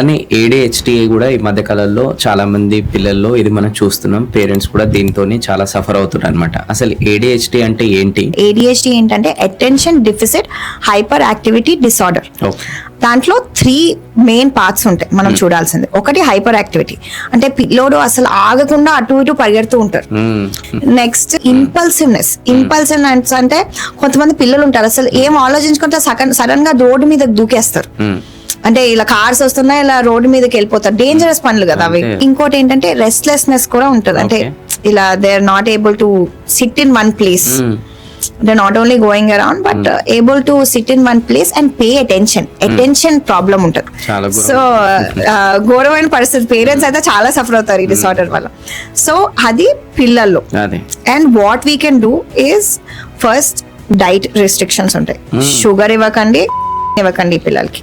అని ADHD కూడా ఈ మధ్య కాలంలో చాలా మంది పిల్లల్లో ఇది మనం చూస్తున్నాం. పేరెంట్స్ కూడా దీంతోని చాలా సఫర్ అవుతున్నారు అనమాట. అసలు ADHD అంటే ఏంటి? ADHD ఏంటంటే attention deficit hyper activity disorder. దాంట్లో 3 మెయిన్ పార్ట్స్ ఉంటాయి మనం చూడాల్సింది. ఒకటి హైపర్ యాక్టివిటీ, అంటే పిల్లోడు అసలు ఆగకుండా అటు ఇటు పరిగెడుతూ ఉంటారు. నెక్స్ట్ ఇంపల్సివ్నెస్. ఇంపల్సివ్నెస్ అంటే కొంతమంది పిల్లలు ఉంటారు అసలు ఏం ఆలోచించుకుంటే సడన్ గా రోడ్డు మీద దూకేస్తారు. అంటే ఇలా కార్స్ వస్తున్నాయి, ఇలా రోడ్డు మీదకి వెళ్ళిపోతారు. డేంజరస్ పనులు కదా అవి. ఇంకోటి ఏంటంటే రెస్ట్లెస్నెస్ కూడా ఉంటుంది. అంటే ఇలా they are not able to sit in one place. They're not only going around but able to sit in one place and pay attention problem ఉంటుంది. సో ఘోరమైన పరిస్థితి. పేరెంట్స్ అయితే చాలా సఫర్ అవుతారు ఈ డిసార్డర్ వల్ల. సో అది పిల్లల్లో. And what we can do is first diet restrictions ఉంటాయి. షుగర్ ఇవ్వకండి పిల్లలకి.